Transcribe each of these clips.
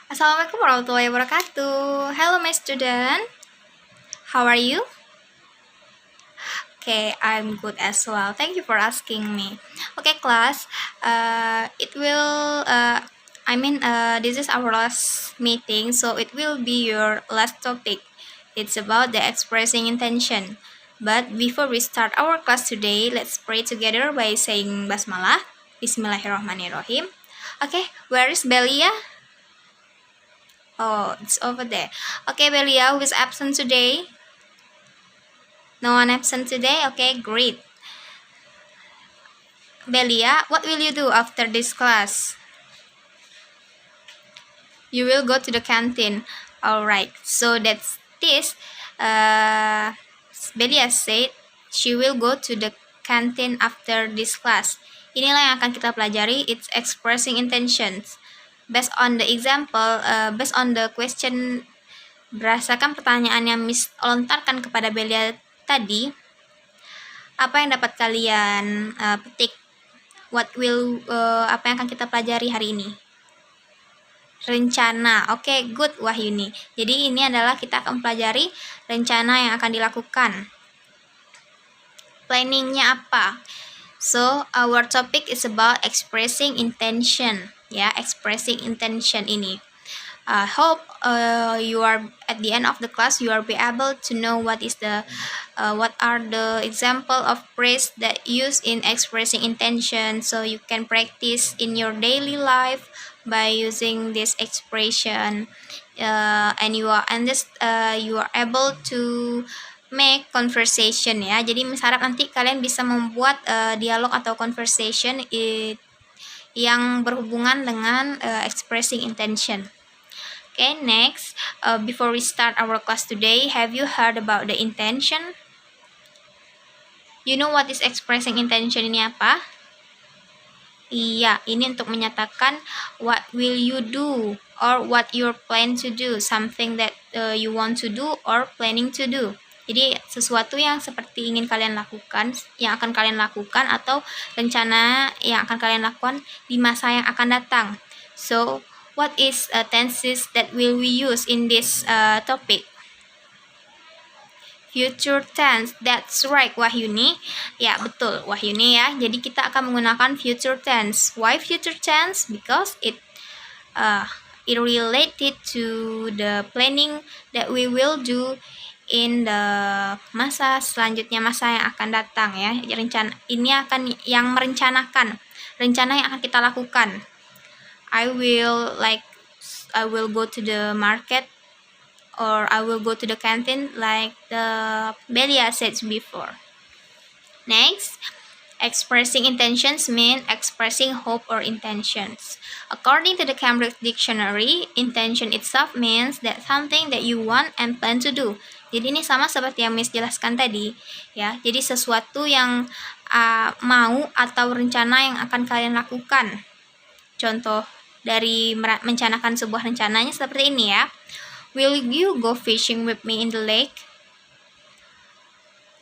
Assalamualaikum warahmatullahi wabarakatuh. Hello my student. How are you? Okay, I'm good as well. Thank you for asking me. Okay, class. This is our last meeting, so it will be your last topic. It's about the expressing intention. But before we start our class today, let's pray together by saying basmalah. Bismillahirrahmanirrahim. Okay, where is Belia? Oh, it's over there. Okay, Belia, who is absent today? No one absent today? Okay, great. Belia, what will you do after this class? You will go to the canteen. Alright, so that's this. Belia said she will go to the canteen after this class. Inilah yang akan kita pelajari. It's expressing intentions. Based on the example, based on the question, berdasarkan pertanyaan yang Miss lontarkan kepada Belia tadi, apa yang dapat kalian petik? Apa yang akan kita pelajari hari ini? Rencana. Oke, good Wahyuni. Jadi ini adalah kita akan pelajari rencana yang akan dilakukan. Planningnya apa? So, our topic is about expressing intention. Ya, expressing intention ini. Hope you are at the end of the class you are be able to know what are the example of phrase that used in expressing intention, so you can practice in your daily life by using this expression, and you are able to make conversation ya. Jadi harap nanti kalian bisa membuat dialog atau conversation yang berhubungan dengan expressing intention. Okay, next, before we start our class today, have you heard about the intention? You know what is expressing intention ini apa? Iya, ini untuk menyatakan what will you do or what you plan to do, something that you want to do or planning to do. Jadi sesuatu yang seperti ingin kalian lakukan, yang akan kalian lakukan, atau rencana yang akan kalian lakukan di masa yang akan datang. So, what is tenses that will we use in this topic? Future tense. That's right, Wahyuni. Ya, betul, Wahyuni ya. Jadi kita akan menggunakan future tense. Why future tense? Because it related to the planning that we will do in the masa selanjutnya, masa yang akan datang ya. Rencana ini akan yang merencanakan rencana yang akan kita lakukan. I will go to the market, or I will go to the canteen, like the Belia said before. Next, expressing intentions mean expressing hope or intentions. According to the Cambridge Dictionary, intention itself means that something that you want and plan to do. Jadi ini sama seperti yang Miss jelaskan tadi ya. Jadi sesuatu yang mau atau rencana yang akan kalian lakukan. Contoh dari merencanakan sebuah rencananya seperti ini ya. Will you go fishing with me in the lake?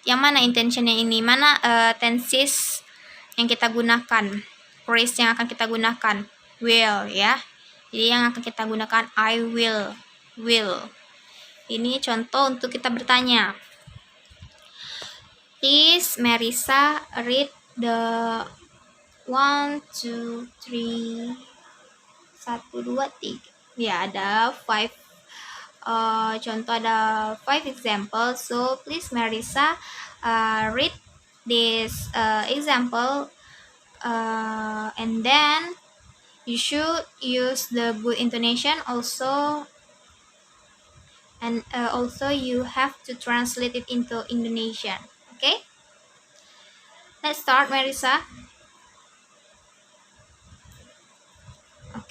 Yang mana intentionnya ini? Mana tenses yang kita gunakan? Phrase yang akan kita gunakan? Will ya. Jadi yang akan kita gunakan I will. Will. Ini contoh untuk kita bertanya. Please Marissa read the 1, 2, 3 1, 2, 3 ya, ada 5 contoh, ada 5 example. So please Marissa read this example, and then you should use the good intonation also, and also you have to translate it into Indonesian. Okay, let's start, Marissa.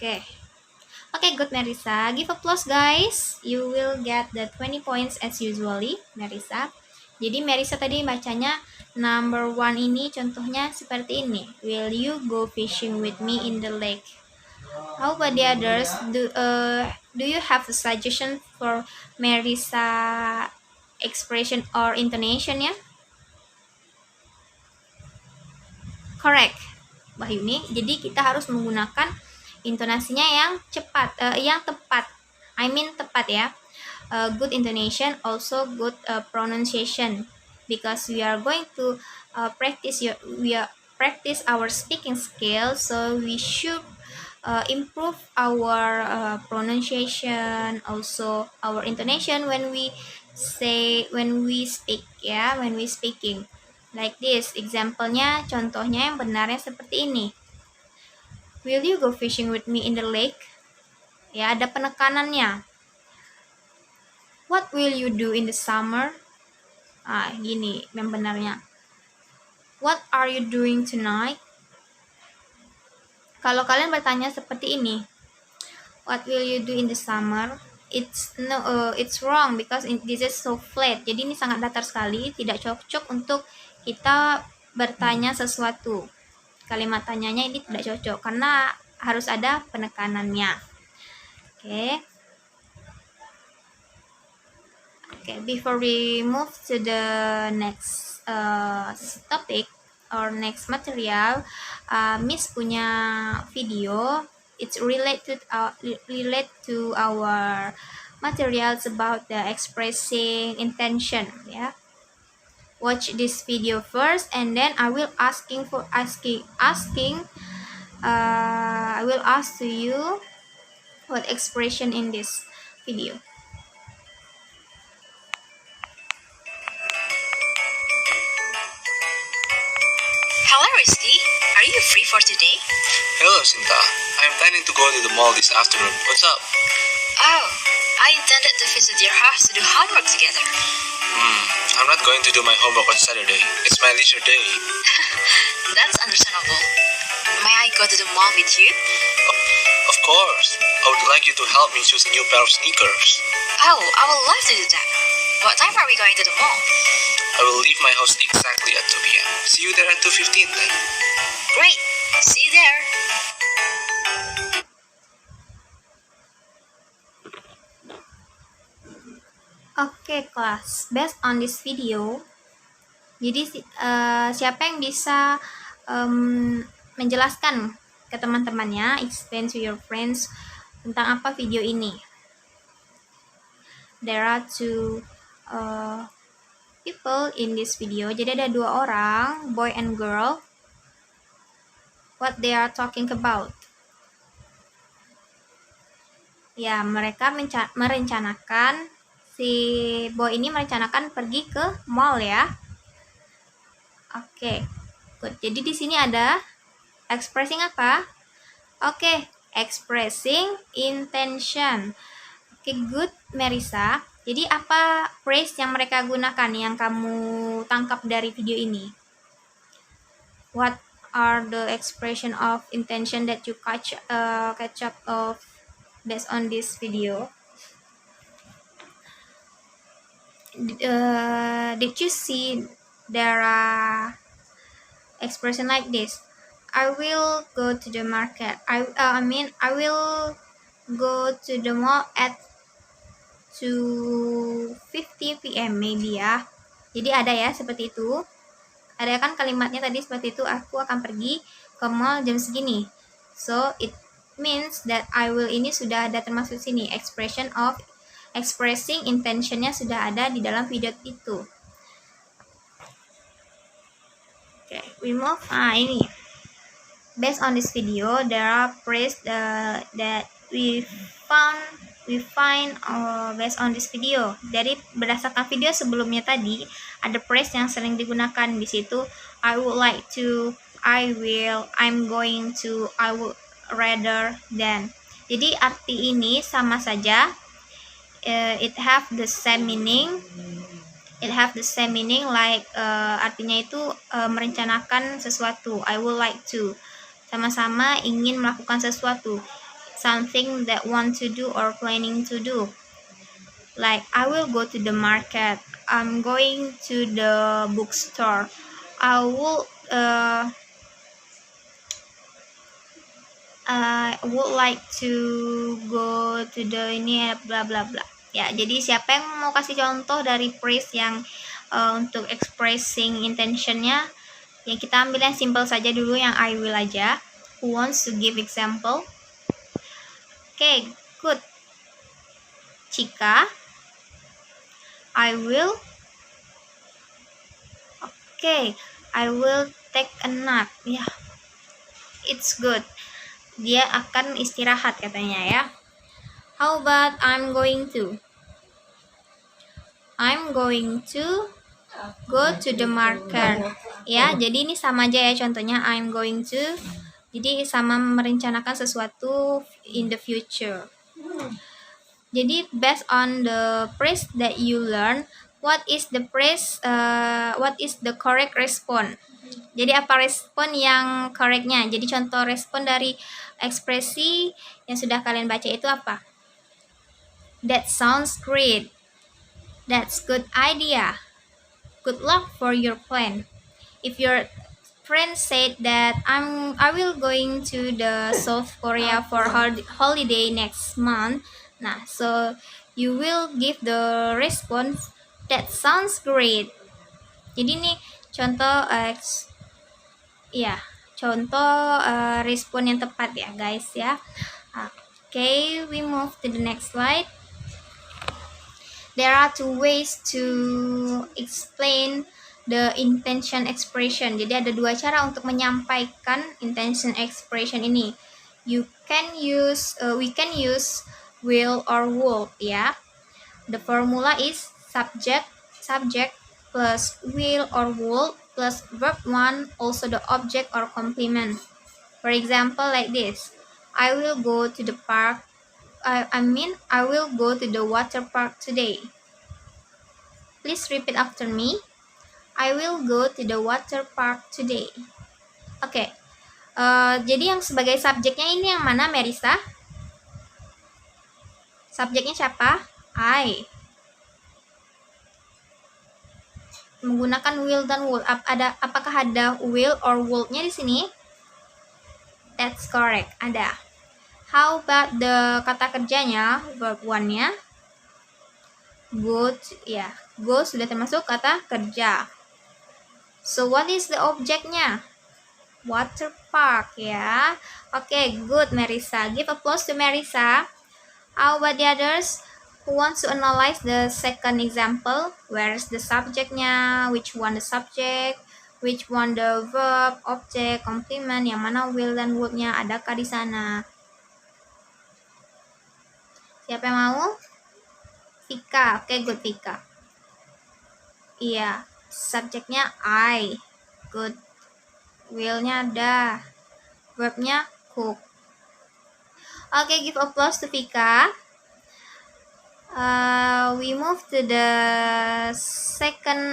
Okay, good, Marissa. Give applause, guys. You will get the 20 points as usually, Marissa. Jadi Marissa tadi bacanya number 1 ini contohnya seperti ini. Will you go fishing with me in the lake? How about the others? Do you have a suggestion for Marissa expression or intonation ya? Correct, Wahyuni. Jadi kita harus menggunakan intonasinya yang cepat, yang tepat I mean tepat ya. Good intonation, also good pronunciation, because we are going to practice our speaking skills, so we should improve our pronunciation, also our intonation when we speak ya, when we speaking. Like this, example-nya, contohnya yang benarnya seperti ini. Will you go fishing with me in the lake? Ya, ada penekanannya. What will you do in the summer? Gini yang benarnya. What are you doing tonight? Kalau kalian bertanya seperti ini, what will you do in the summer? It's wrong because this is so flat. Jadi ini sangat datar sekali, tidak cocok untuk kita bertanya sesuatu. Kalimat tanyanya ini tidak cocok karena harus ada penekanannya. Okay, before we move to the next topic or next material, Miss punya video. It's related to our materials about the expressing intention. Yeah, watch this video first, and then I will I will ask to you what expression in this video. Hello, Risky. Are you free for today? Hello, Sinta. I'm planning to go to the mall this afternoon. What's up? Oh, I intended to visit your house to do homework together. I'm not going to do my homework on Saturday. It's my leisure day. That's understandable. May I go to the mall with you? Of course. I would like you to help me choose a new pair of sneakers. Oh, I would love to do that. What time are we going to the mall? I will leave my house exactly at 2 p.m. See you there at 2:15 then. Great. See you there. Oke, kelas. Based on this video, jadi siapa yang bisa menjelaskan ke teman-temannya, explain to your friends tentang apa video ini? There are two people in this video. Jadi ada dua orang, boy and girl. What they are talking about? Ya, mereka merencanakan, si boy ini merencanakan pergi ke mall ya. Oke, good. Jadi di sini ada expressing apa? Oke, expressing intention. Oke, good, Marisa. Jadi apa phrase yang mereka gunakan yang kamu tangkap dari video ini? What are the expression of intention that you catch up of based on this video? Did you see there are expression like this? I will go to the market. I will go to the mall at 2:50 p.m. maybe ya. Jadi ada ya seperti itu. Ada kan kalimatnya tadi seperti itu, aku akan pergi ke mall jam segini. So it means that I will ini sudah ada termasuk sini. Expression of expressing intentionnya sudah ada di dalam video itu. Okay, we move. Ini. Based on this video, there are phrases that we find based on this video. Dari berdasarkan video sebelumnya tadi, ada phrase yang sering digunakan di situ. I would like to, I will, I'm going to, I would rather than. Jadi arti ini sama saja. It have the same meaning. Like artinya itu merencanakan sesuatu. I would like to. Sama-sama ingin melakukan sesuatu. Something that want to do or planning to do. Like I will go to the market. I'm going to the bookstore. I would like to go to the ini bla bla bla. Ya, jadi siapa yang mau kasih contoh dari phrase yang untuk expressing intentionnya? Yang kita ambil yang simple saja dulu, yang I will aja. Who wants to give example? Okay, good. Chika, I will. Okay, I will take a nap. Ya, it's good. Dia akan istirahat katanya ya. How about I'm going to? I'm going to go to the market. Ya, jadi ini sama aja ya contohnya I'm going to. Jadi sama merencanakan sesuatu in the future. Jadi based on the phrase that you learn, what is the correct response? Jadi apa respon yang correctnya? Jadi contoh respon dari ekspresi yang sudah kalian baca itu apa? That sounds great. That's good idea. Good luck for your plan. If your friend said that I will going to the South Korea for holiday next month. Nah, so you will give the response that sounds great. Jadi nih contoh respon yang tepat ya guys ya. Okay, we move to the next slide. There are two ways to explain the intention expression. Jadi ada dua cara untuk menyampaikan intention expression ini. We can use will or would ya. The formula is subject plus will or would plus verb 1 also the object or complement. For example like this. I will go to the park. I will go to the water park today. Please repeat after me. I will go to the water park today. Oke. Jadi yang sebagai subjeknya ini yang mana, Merisa? Subjeknya siapa? I. Menggunakan will dan would. Apakah ada will or would-nya di sini? That's correct. Ada. How about the kata kerjanya, verb 1-nya? Go, ya. Go sudah termasuk kata kerja. So what is the object-nya? Water park ya. Okay, good Marisa. Give applause to Marisa. How about the others? Who wants to analyze the second example? Where is the subject-nya? Which one the subject? Which one the verb, object, complement? Yang mana will dan would-nya? Adakah di sana? Siapa yang mau? Vika. Okay, good Vika. Iya, subjeknya I. Good. Will-nya ada. Verb-nya cook. Okay, give applause to Vika. We move to the second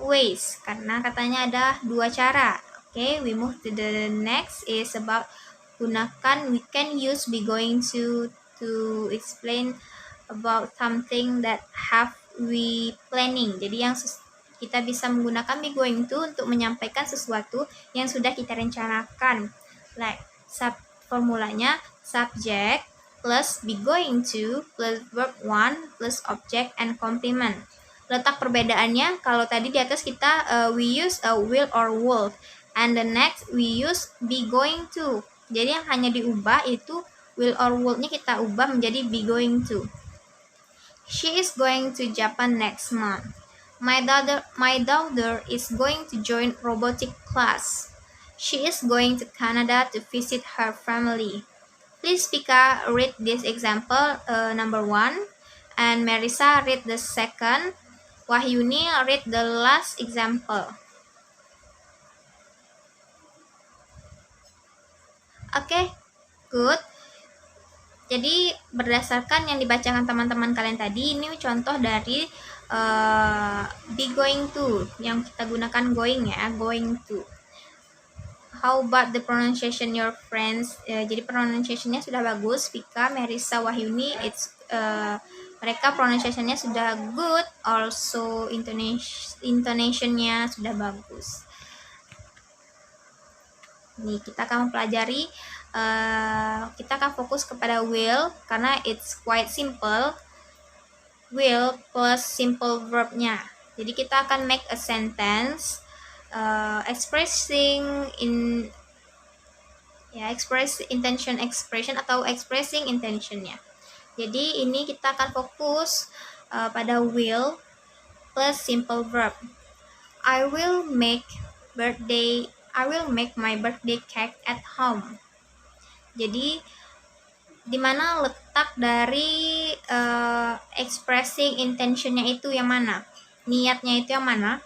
ways. Karena katanya ada dua cara. Okay, we move to the next is about gunakan we can use be going to explain about something that have we planning. Jadi yang kita bisa menggunakan be going to untuk menyampaikan sesuatu yang sudah kita rencanakan. Like formulanya subject plus be going to plus verb 1 plus object and complement. Letak perbedaannya kalau tadi di atas kita we use will or would, and the next we use be going to. Jadi yang hanya diubah itu will or would-nya kita ubah menjadi be going to. She is going to Japan next month. My daughter is going to join robotic class. She is going to Canada to visit her family. Please Vika read this example number 1, and Marisa read the second. Wahyuni read the last example. Okay, good. Jadi berdasarkan yang dibacakan teman-teman kalian tadi, ini contoh dari be going to yang kita gunakan going ya, going to. How about the pronunciation your friends? Jadi pronunciationnya sudah bagus. Vika, Marisa, Wahyuni, mereka pronunciationnya sudah good. Also intonationnya sudah bagus. Nih kita akan mempelajari. Kita akan fokus kepada will karena it's quite simple. Will plus simple verbnya. Jadi kita akan make a sentence. Expressing intention expression atau expressing intentionnya. Jadi ini kita akan fokus pada will plus simple verb. I will make my birthday cake at home. Jadi di mana letak dari expressing intentionnya itu yang mana? Niatnya itu yang mana?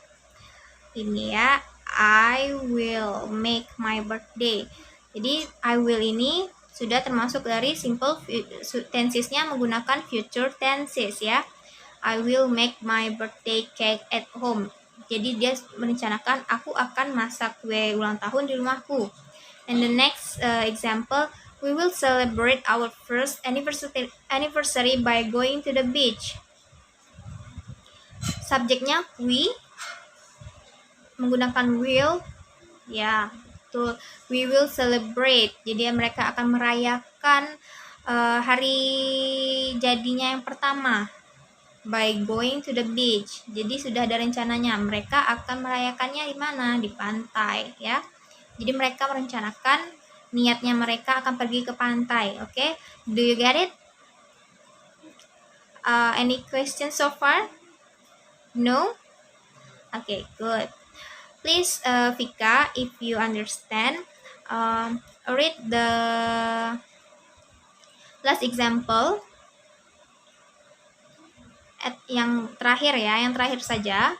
Ini ya, I will make my birthday. Jadi I will ini sudah termasuk dari simple tensesnya menggunakan future tenses ya. I will make my birthday cake at home. Jadi dia merencanakan aku akan masak kue ulang tahun di rumahku. And the next example, we will celebrate our first anniversary by going to the beach. Subjeknya we menggunakan will ya. Betul. We will celebrate. Jadi mereka akan merayakan hari jadinya yang pertama by going to the beach. Jadi sudah ada rencananya. Mereka akan merayakannya di mana? Di pantai ya. Jadi mereka merencanakan niatnya mereka akan pergi ke pantai. Okay? Do you get it? Any questions so far? No? Okay, good. Please, Vika, if you understand, read the last example. Yang terakhir ya, yang terakhir saja.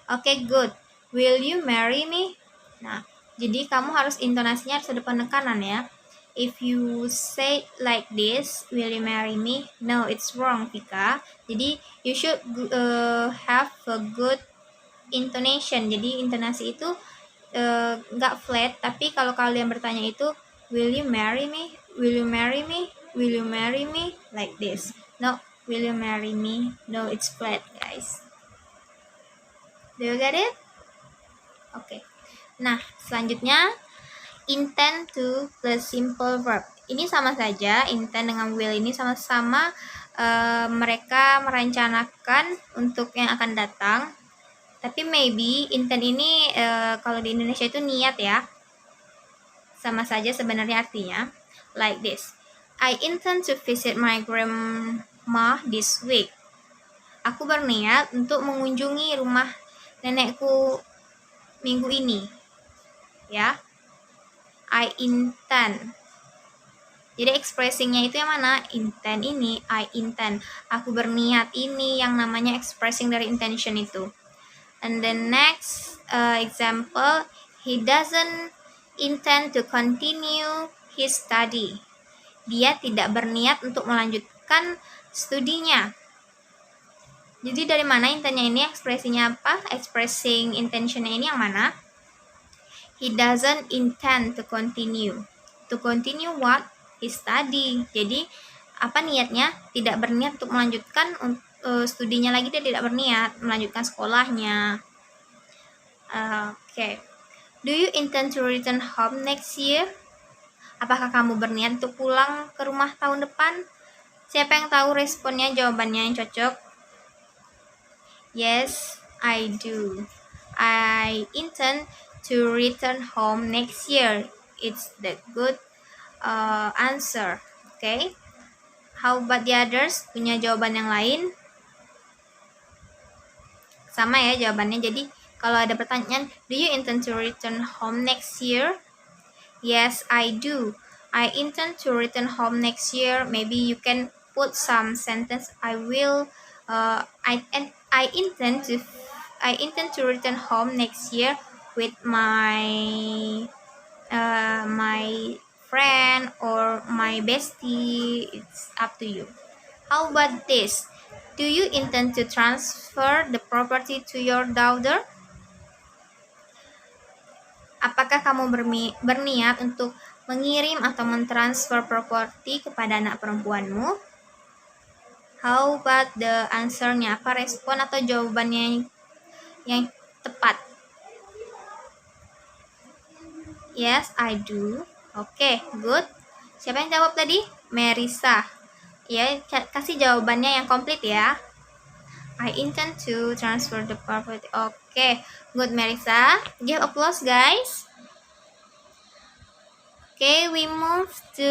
Okay, good. Will you marry me? Nah, jadi kamu harus intonasinya harus ada penekanan ya. If you say like this, will you marry me? No, it's wrong, Vika. Jadi you should have a good intonation. Jadi intonasi itu nggak flat, tapi kalau kalian bertanya itu will you marry me? Will you marry me? Will you marry me? Like this. No, will you marry me? No, it's flat, guys. Do you get it? Oke. Nah, selanjutnya intend to plus simple verb. Ini sama saja, intend dengan will ini sama-sama mereka merencanakan untuk yang akan datang. Tapi maybe intend ini kalau di Indonesia itu niat ya. Sama saja sebenarnya artinya. Like this. I intend to visit my grandma this week. Aku berniat untuk mengunjungi rumah nenekku minggu ini. Ya. I intend. Jadi expressingnya itu yang mana? Intend ini, I intend. Aku berniat ini yang namanya expressing dari intention itu. And the next example, he doesn't intend to continue his study. Dia tidak berniat untuk melanjutkan studinya. Jadi dari mana intentnya ini? Ekspresinya apa? Expressing intentionnya ini yang mana? He doesn't intend to continue. To continue what? His study. Jadi apa niatnya? Tidak berniat untuk melanjutkan studinya lagi, dia tidak berniat melanjutkan sekolahnya. Okay. Do you intend to return home next year? Apakah kamu berniat untuk pulang ke rumah tahun depan? Siapa yang tahu responnya, jawabannya yang cocok? Yes, I do. I intend to return home next year. It's the good answer. Okay. How about the others? Punya jawaban yang lain? Sama ya jawabannya. Jadi kalau ada pertanyaan, do you intend to return home next year? Yes, I do. I intend to return home next year. Maybe you can put some sentence. I intend to return home next year with my friend or my bestie. It's up to you. How about this? Do you intend to transfer the property to your daughter? Apakah kamu berniat untuk mengirim atau mentransfer properti kepada anak perempuanmu? How about the answer-nya? Apa respon atau jawabannya yang tepat? Yes, I do. Oke, good. Siapa yang jawab tadi? Merisa. Ya, kasih jawabannya yang komplit ya. I intend to transfer the property. Oke, good Merisa. Give applause guys. Okay, we move to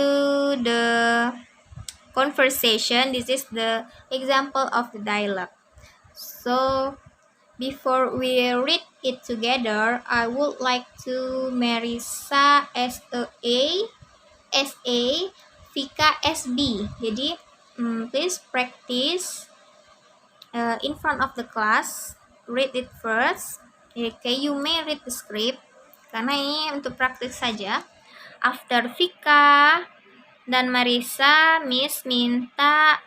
the conversation. This is the example of the dialogue. So before we read it together, I would like to Marisa S-A, Vika S-B. Jadi, please practice in front of the class. Read it first. Okay, you may read the script. Karena ini untuk praktis saja. After Vika dan Marisa, Miss minta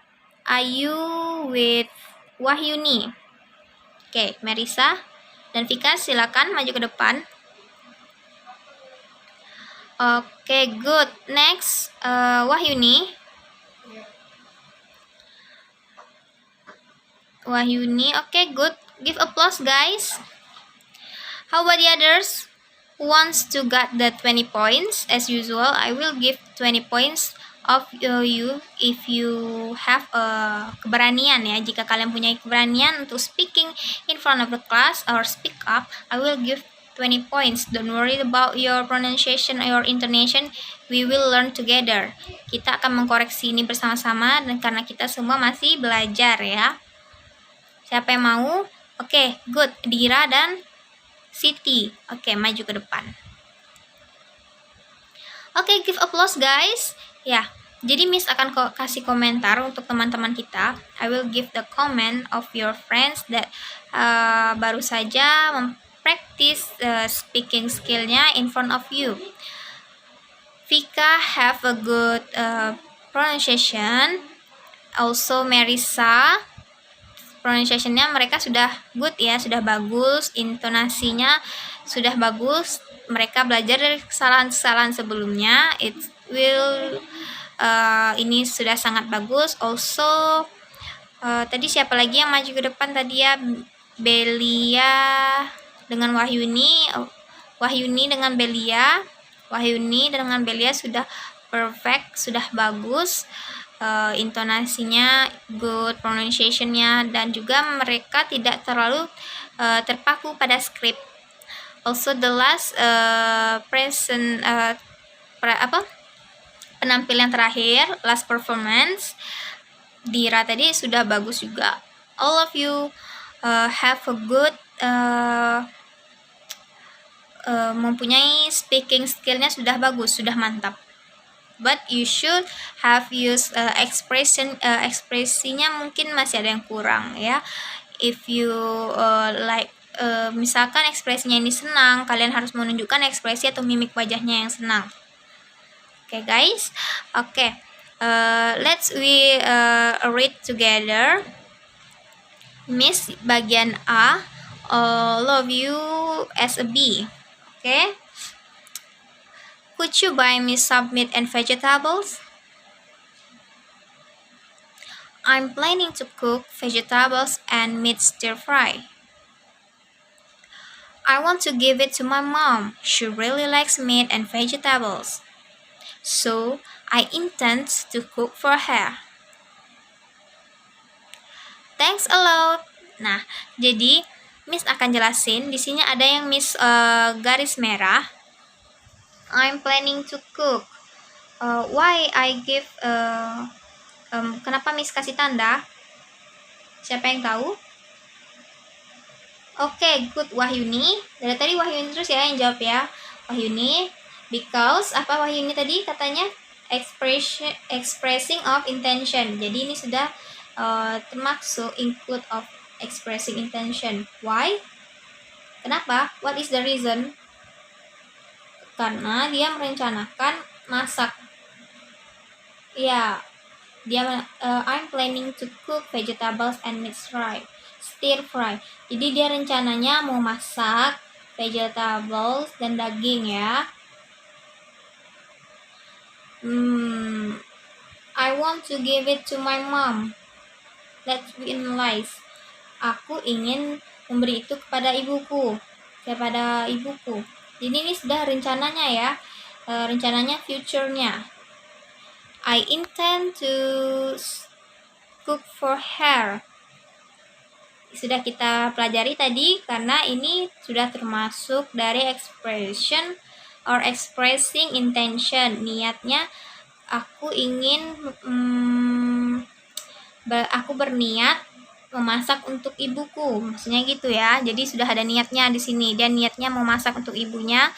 Ayu with Wahyuni. Oke, Marisa dan Vika silakan maju ke depan. Oke, good. Next, Wahyuni. Oke, good. Give applause, guys. How about the others? Who wants to get the 20 points? As usual, I will give 20 points of you if you have keberanian ya. Jika kalian punya keberanian untuk speaking in front of the class or speak up, I will give 20 points. Don't worry about your pronunciation or your intonation. We will learn together. Kita akan mengkoreksi ini bersama-sama dan karena kita semua masih belajar ya. Siapa yang mau? Oke, good. Dira dan Siti. Oke, maju ke depan. Oke, give applause guys. Ya, jadi Miss akan kasih komentar untuk teman-teman kita. I will give the comment of your friends that baru saja practice speaking skillnya in front of you. Vika have a good pronunciation. Also Marisa, pronunciationnya mereka sudah good ya, sudah bagus. Intonasinya sudah bagus. Mereka belajar dari kesalahan-kesalahan sebelumnya. It will ini sudah sangat bagus. Also tadi siapa lagi yang maju ke depan tadi ya? Belia dengan Wahyuni. Wahyuni dengan Belia. Wahyuni dengan Belia sudah perfect, sudah bagus. Intonasinya good, pronunciationnya, dan juga mereka tidak terlalu terpaku pada skrip. Also the last penampilan terakhir, last performance, Dira tadi sudah bagus juga. All of you have a good mempunyai speaking skillnya sudah bagus, sudah mantap. But you should have used ekspresinya mungkin masih ada yang kurang ya. If you misalkan ekspresinya ini senang, kalian harus menunjukkan ekspresi atau mimik wajahnya yang senang. Oke, guys. Oke. Let's read together. Miss bagian A, all of you as a B. Okay. Could you buy me some meat and vegetables? I'm planning to cook vegetables and meat stir fry. I want to give it to my mom. She really likes meat and vegetables. So, I intend to cook for her. Thanks a lot. Nah, jadi Miss akan jelasin. Di sini ada yang Miss garis merah. I'm planning to cook. Why I give kenapa Miss kasih tanda? Siapa yang tahu? Oke, good Wahyuni. Dari tadi Wahyuni terus ya yang jawab ya. Wahyuni, because apa Wahyuni tadi katanya? Expressing of intention. Jadi ini sudah termasuk include of expressing intention. Why? Kenapa? What is the reason? Karena dia merencanakan masak. Ya, I'm planning to cook vegetables and meat stir fry. Jadi dia rencananya mau masak vegetables dan daging ya. I want to give it to my mom. Let's be nice. Aku ingin memberi itu kepada ibuku. Kepada ibuku. Jadi ini sudah rencananya ya. Rencananya future-nya. I intend to cook for her. Sudah kita pelajari tadi karena ini sudah termasuk dari expression or expressing intention. Niatnya aku ingin aku berniat memasak untuk ibuku, maksudnya gitu ya. Jadi sudah ada niatnya di sini, dan niatnya memasak untuk ibunya,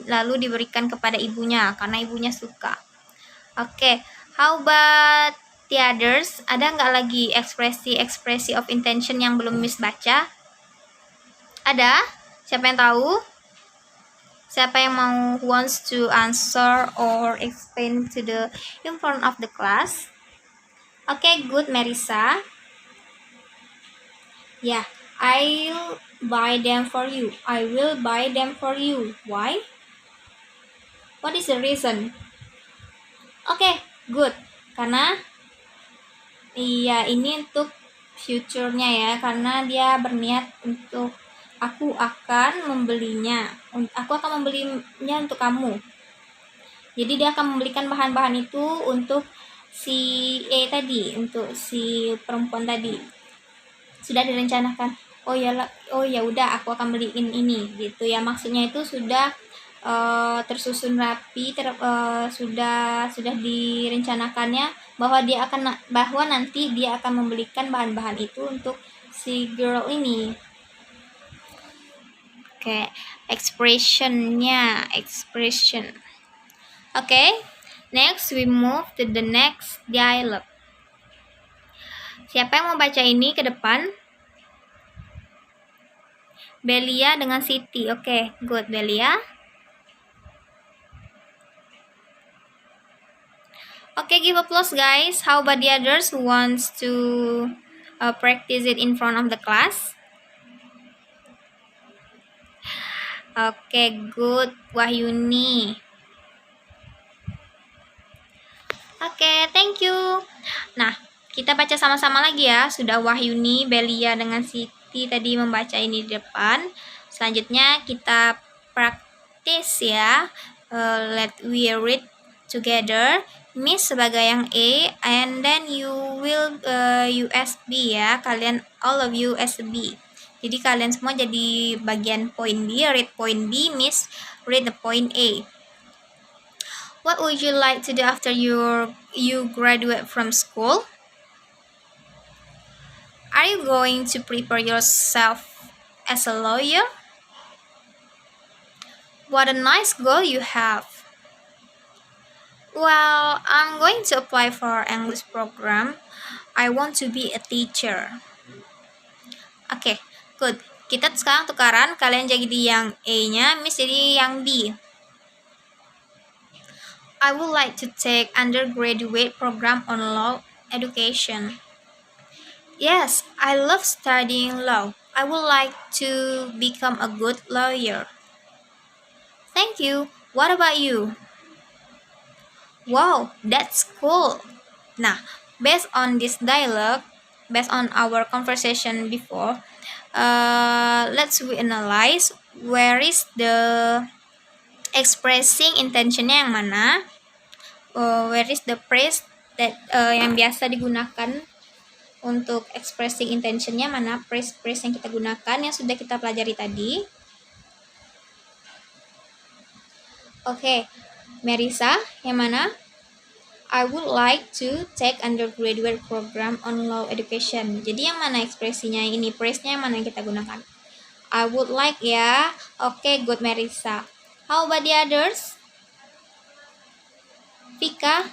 lalu diberikan kepada ibunya karena ibunya suka. Oke, how about the others? Ada nggak lagi ekspresi of intention yang belum Miss baca? Ada? Siapa yang tahu? Siapa yang mau wants to answer or explain to the in front of the class? Okay, good, Marisa. Yeah, I'll buy them for you. I will buy them for you. Why? What is the reason? Okay, good. Karena iya, ini untuk future-nya ya, karena dia berniat untuk aku akan membelinya. Aku akan membelinya untuk kamu. Jadi dia akan membelikan bahan-bahan itu untuk si E tadi, untuk si perempuan tadi. Sudah direncanakan. Oh ya udah, aku akan beliin ini gitu ya. Maksudnya itu sudah tersusun rapi, sudah direncanakannya bahwa nanti dia akan membelikan bahan-bahan itu untuk si girl ini. Oke, expression. Oke, next we move to the next dialogue. Siapa yang mau baca ini ke depan? Belia dengan Siti. Oke, good, Belia. Oke, give applause guys. How about the others who wants to practice it in front of the class? Oke, good, Wahyuni. Oke, thank you. Nah, kita baca sama-sama lagi ya. Sudah Wahyuni, Belia dengan Siti tadi membaca ini di depan. Selanjutnya kita praktis ya. Let we read together. Miss sebagai yang A, and then you will USB ya. Kalian all of you as B. Jadi kalian semua jadi bagian point B, read point B, Miss read the point A. What would you like to do after you graduate from school? Are you going to prepare yourself as a lawyer? What a nice goal you have. Well, I'm going to apply for English program. I want to be a teacher. Oke, good. Kita sekarang tukaran, kalian jadi yang A-nya, Miss jadi yang B. I would like to take undergraduate program on law education. Yes, I love studying law. I would like to become a good lawyer. Thank you. What about you? Wow, that's cool. Nah, based on this dialogue, based on our conversation before, let's analyze where is the expressing intentionnya yang mana, where is the phrase that yang biasa digunakan untuk expressing intentionnya, mana phrase yang kita gunakan yang sudah kita pelajari tadi. Oke, Marisa, yang mana? I would like to take undergraduate program on law education. Jadi yang mana ekspresinya ini, phrase-nya yang mana yang kita gunakan? I would like ya. Oke, good, Marisa. How about the others? Vika?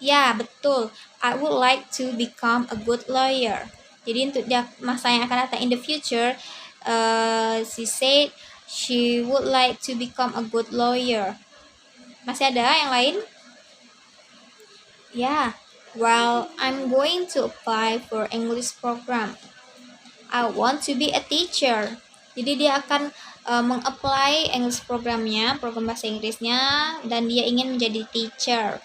Ya, betul. I would like to become a good lawyer. Jadi untuk masa yang akan datang in the future, she said she would like to become a good lawyer. Masih ada yang lain? Yeah, well, I'm going to apply for English program. I want to be a teacher. Jadi dia akan meng-apply English programnya, program bahasa Inggrisnya, dan dia ingin menjadi teacher.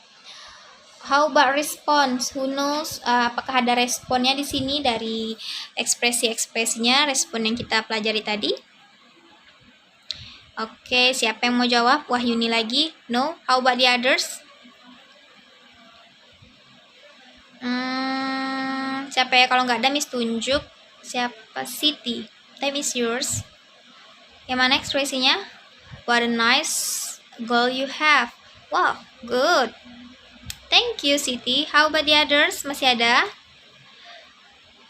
How about response? Who knows? Apakah ada responnya di sini dari ekspresi-ekspresinya, respon yang kita pelajari tadi? Oke, siapa yang mau jawab? Wahyuni lagi? No? How about the others? Siapa ya? Kalau nggak ada, Miss tunjuk. Siapa? Siti. Time is yours. Yang mana ekspresinya? What a nice goal you have. Wow, good. Thank you, Siti. How about the others? Masih ada?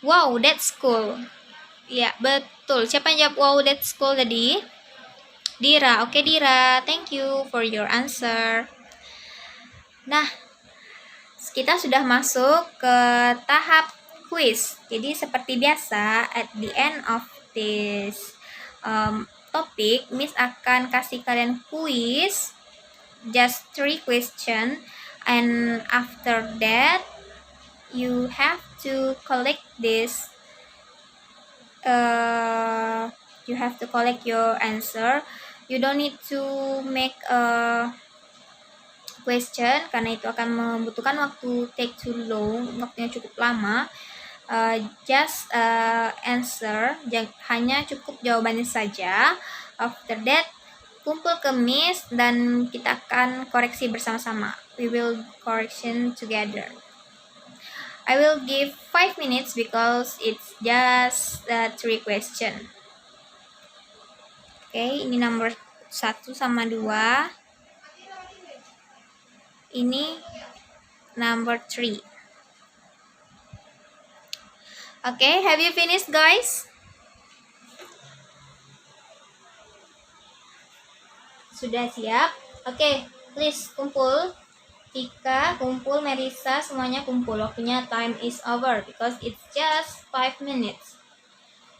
Wow, that's cool. Ya, betul. Siapa yang jawab wow, that's cool tadi? Dira. Oke, Dira. Thank you for your answer. Nah, kita sudah masuk ke tahap quiz. Jadi seperti biasa, at the end of this topic, Miss akan kasih kalian quiz, just 3 question, and after that, you have to collect this. You have to collect your answer. You don't need to make a question karena itu akan membutuhkan waktu, take too long, waktunya cukup lama. Just answer, hanya cukup jawabannya saja. After that, kumpul ke Miss dan kita akan koreksi bersama-sama. We will correction together. I will give 5 minutes because it's just 3 question. Oke, ini nomor 1 sama 2. Ini number 3. Okay, have you finished, guys? Sudah siap? Okay, please kumpul. Tika kumpul, Merisa semuanya kumpul. Waktunya time is over because it's just 5 minutes.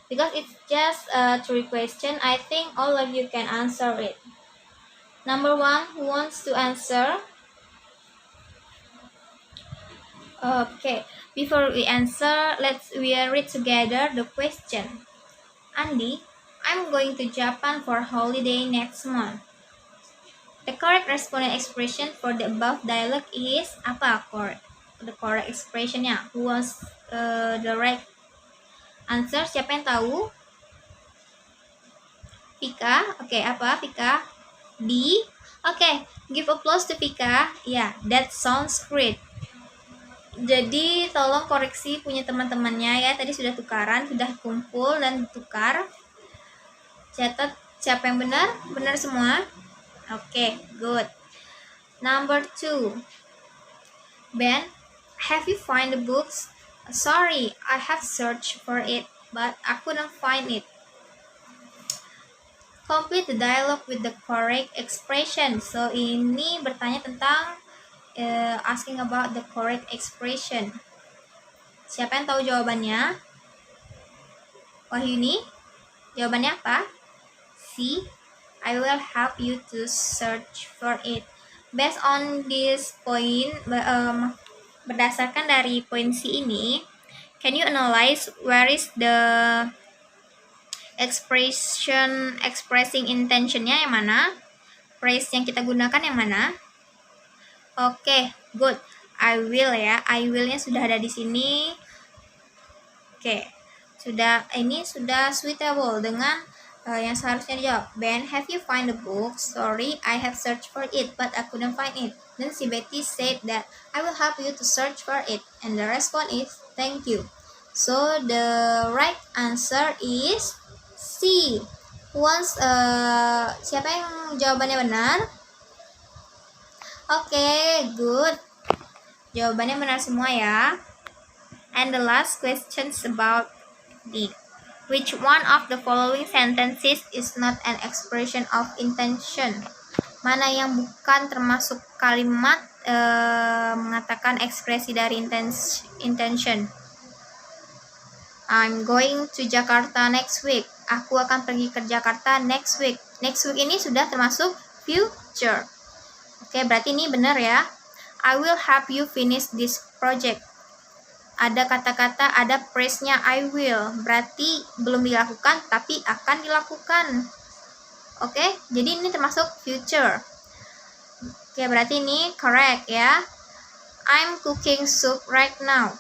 Because it's just 3 question, I think all of you can answer it. Number 1, who wants to answer? Okay, before we answer, we read together the question. Andi, I'm going to Japan for holiday next month. The correct respondent expression for the above dialogue is apa? The correct expressionnya. Who wants the right answer? Siapa yang tahu? Vika. Okay, apa Vika? D. Okay, give applause to Vika. Yeah, that sounds great. Jadi tolong koreksi punya teman-temannya ya. Tadi sudah tukaran, sudah kumpul dan tukar. Catat siapa yang benar? Benar semua? Oke, good. Number 2. Ben, have you find the books? Sorry, I have searched for it, but I couldn't find it. Complete the dialogue with the correct expression. So ini bertanya tentang asking about the correct expression. Siapa yang tahu jawabannya? Wahyuni, jawabannya apa? C. I will help you to search for it. Based on this point, berdasarkan dari poin C ini, can you analyze where is the expressing intentionnya yang mana? Phrase yang kita gunakan yang mana? Oke, good. I will ya. I will-nya sudah ada di sini. Oke. Ini sudah suitable dengan yang seharusnya dijawab. Ben, have you find the book? Sorry, I have searched for it, but I couldn't find it. Then si Betty said that I will help you to search for it. And the response is, thank you. So, the right answer is C. Siapa yang jawabannya benar? Okay, good. Jawabannya benar semua ya. And the last question is about D. Which one of the following sentences is not an expression of intention? Mana yang bukan termasuk kalimat mengatakan ekspresi dari intention? I'm going to Jakarta next week. Aku akan pergi ke Jakarta next week. Next week ini sudah termasuk future. Oke, berarti ini benar ya. I will help you finish this project. Ada kata-kata, ada phrase-nya I will. Berarti belum dilakukan, tapi akan dilakukan. Oke, jadi ini termasuk future. Oke, berarti ini correct ya. I'm cooking soup right now.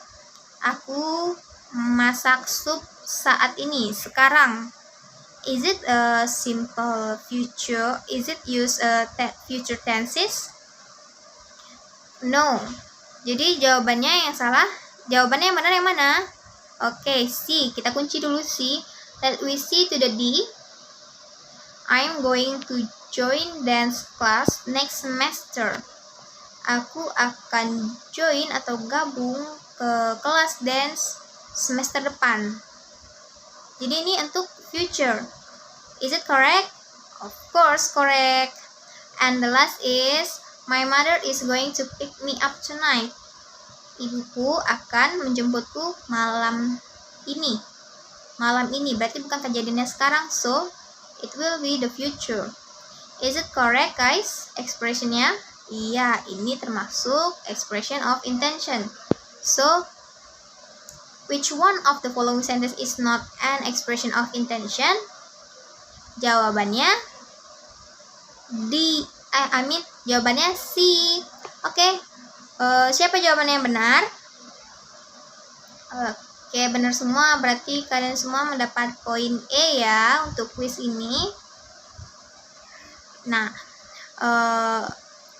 Aku masak sup saat ini, sekarang. Is it a simple future? Is it use future tenses? No. Jadi jawabannya yang salah. Jawabannya yang benar yang mana? Oke, C. Kita kunci dulu C. Let we see to the D. I'm going to join dance class next semester. Aku akan join atau gabung ke kelas dance semester depan. Jadi ini untuk future. Is it correct? Of course correct. And the last is, my mother is going to pick me up tonight. Ibuku akan menjemputku malam ini. Malam ini berarti bukan kejadiannya sekarang, so it will be the future. Is it correct guys? Expressionnya? Iya, ini termasuk expression of intention. So, which one of the following sentence is not an expression of intention? Jawabannya jawabannya C. Oke. Siapa jawabannya yang benar? Oke, benar semua. Berarti kalian semua mendapat poin E ya untuk quiz ini. Nah,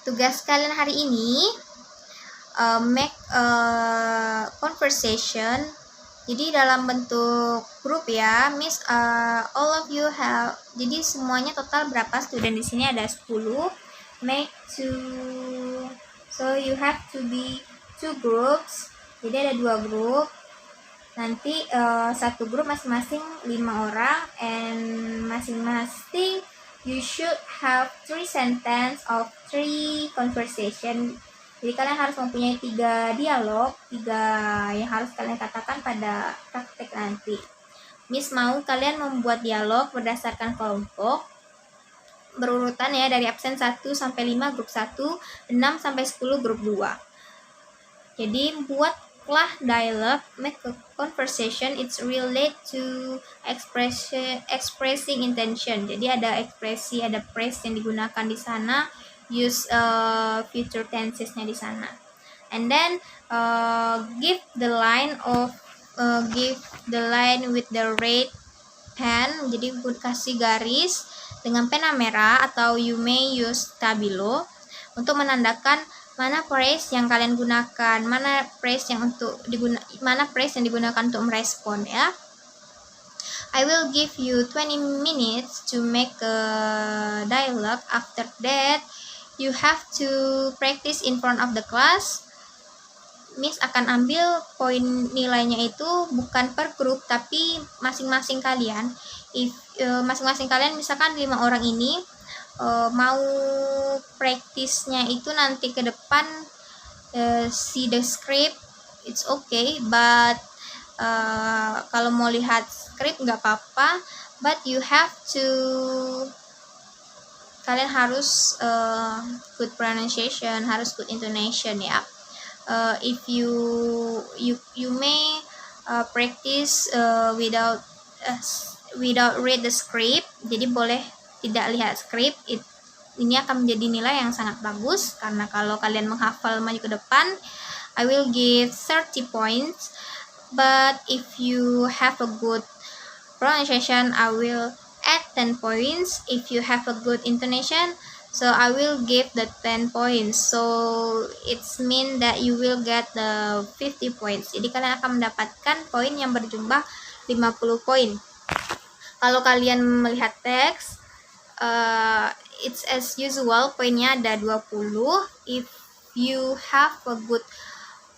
tugas kalian hari ini make a conversation. Jadi dalam bentuk grup ya, Miss all of you have. Jadi semuanya total berapa student di sini? Ada 10. Make two. So you have to be 2 groups. Jadi ada 2 grup. Nanti satu grup masing-masing 5 orang, and masing-masing you should have 3 sentence of 3 conversation. Jadi kalian harus mempunyai 3 dialog, 3 yang harus kalian katakan pada praktek nanti. Miss mau kalian membuat dialog berdasarkan kelompok, berurutan ya, dari absen 1 sampai 5 grup 1, 6 sampai 10 grup 2. Jadi buatlah dialog, make a conversation, it's relate to expressing intention. Jadi ada ekspresi, ada phrase yang digunakan di sana, use future tensesnya di sana. And then give the line with the red pen. Jadi kasih garis dengan pena merah, atau you may use stabilo untuk menandakan mana phrase yang kalian gunakan, mana phrase yang digunakan untuk merespon ya. I will give you 20 minutes to make a dialogue. After that, you have to practice in front of the class. Miss akan ambil poin nilainya itu bukan per grup, tapi masing-masing kalian. Masing-masing kalian, misalkan 5 orang ini mau praktisnya itu nanti ke depan see the script, it's okay, but kalau mau lihat script nggak apa-apa, but you have to, kalian harus good pronunciation, harus good intonation ya. If you may practice without read the script, jadi boleh tidak lihat script. Ini akan menjadi nilai yang sangat bagus, karena kalau kalian menghafal maju ke depan, I will give 30 points. But if you have a good pronunciation, I will add 10 points. If you have a good intonation, so I will give the 10 points. So it's mean that you will get the 50 points. Jadi kalian akan mendapatkan poin yang berjumlah 50 poin. Kalau kalian melihat teks, it's as usual, poinnya ada 20. If you have a good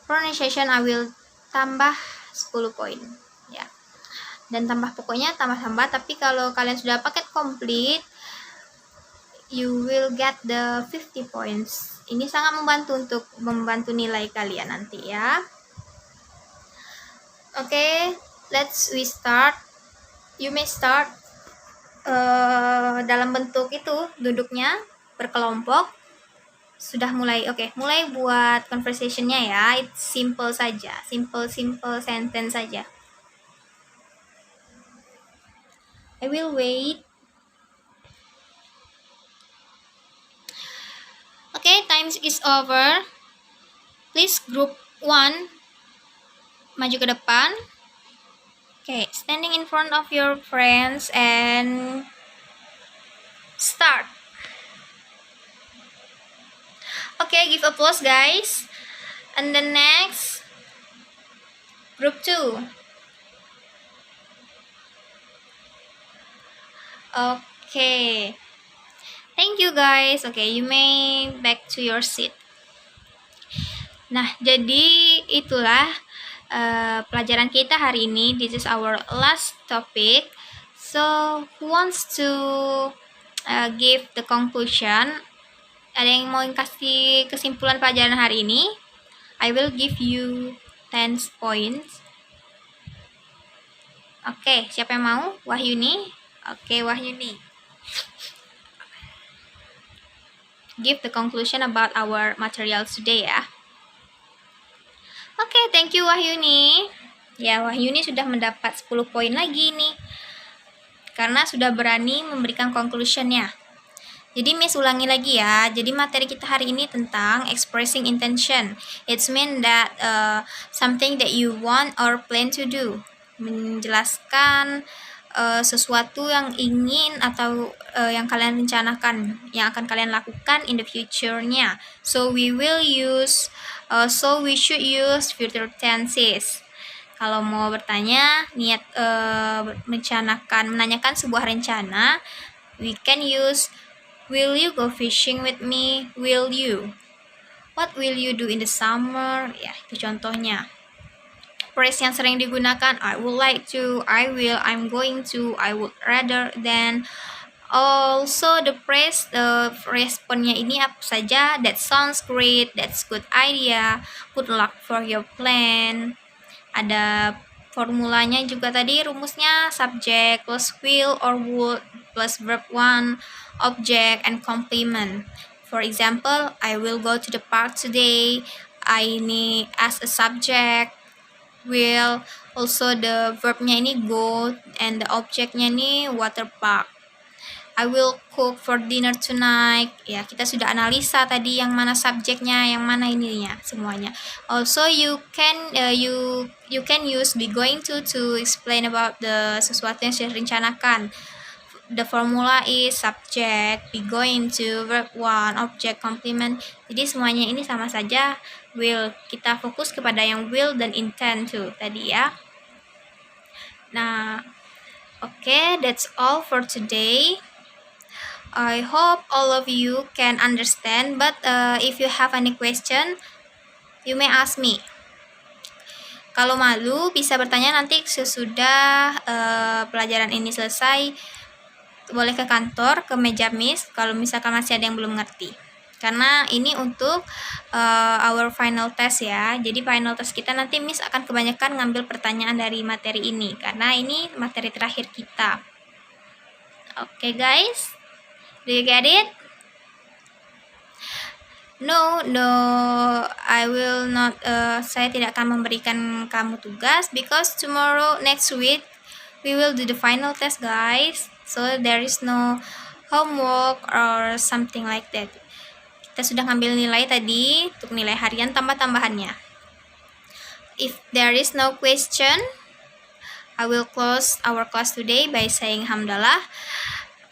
pronunciation, I will tambah 10 poin ya. Dan pokoknya tambah-tambah, tapi kalau kalian sudah paket komplit, you will get the 50 points. Ini sangat membantu nilai kalian nanti ya. Okay, we start. You may start dalam bentuk itu, duduknya berkelompok. Sudah mulai, mulai buat conversationnya ya. It's simple saja, simple sentence saja. I will wait. Okay, time is over. Please group 1 maju ke depan. Okay, standing in front of your friends and start. Okay, give applause guys. And the next, group 2. Okay. Thank you guys. Okay, you may back to your seat. Nah, jadi itulah pelajaran kita hari ini. This is our last topic. So, who wants to give the conclusion? Ada yang mau kasih kesimpulan pelajaran hari ini? I will give you 10 points. Oke, siapa yang mau? Wahyuni? Oke, Wahyuni. Give the conclusion about our materials today ya. Oke, thank you Wahyuni. Ya, Wahyuni sudah mendapat 10 poin lagi nih. Karena sudah berani memberikan conclusionnya. Jadi Miss ulangi lagi ya. Jadi materi kita hari ini tentang expressing intention. It's mean that something that you want or plan to do. Menjelaskan sesuatu yang ingin atau yang kalian rencanakan, yang akan kalian lakukan in the future-nya. So we should use future tenses. Kalau mau bertanya, niat menanyakan sebuah rencana, we can use will you go fishing with me? Will you? What will you do in the summer? Ya, itu contohnya. Phrase yang sering digunakan, I would like to, I will, I'm going to, I would rather than. Also the phrase, responnya ini apa saja? That sounds great, that's good idea, good luck for your plan. Ada formulanya juga tadi, rumusnya subject plus will or would plus verb 1, object and complement. For example, I will go to the park today. I need as a subject. Will, also the verbnya ini go and the objectnya ini water park. I will cook for dinner tonight. Ya, kita sudah analisa tadi yang mana subjeknya, yang mana ininya, semuanya. Also you can use be going to explain about the sesuatu yang sudah direncanakan. The formula is subject, be going to, verb 1, object, complement. Jadi semuanya ini sama saja will. Kita fokus kepada yang will dan intend to tadi ya. Nah, okay, that's all for today. I hope all of you can understand, but if you have any question, you may ask me. Kalau malu, bisa bertanya nanti sesudah pelajaran ini selesai. Boleh ke kantor, ke meja Miss, kalau misalkan masih ada yang belum ngerti. Karena ini untuk our final test ya. Jadi final test kita nanti Miss akan kebanyakan ngambil pertanyaan dari materi ini. Karena ini materi terakhir kita. Oke guys. Do you get it? No, I will not. Saya tidak akan memberikan kamu tugas because tomorrow, next week, we will do the final test, guys. So there is no homework or something like that. Kita sudah ngambil nilai tadi untuk nilai harian tambah-tambahannya. If there is no question, I will close our class today by saying hamdalah.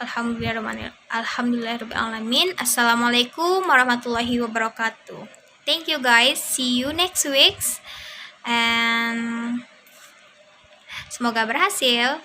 Alhamdulillahirrahmanirrahim. Assalamualaikum warahmatullahi wabarakatuh. Thank you guys. See you next week. And semoga berhasil.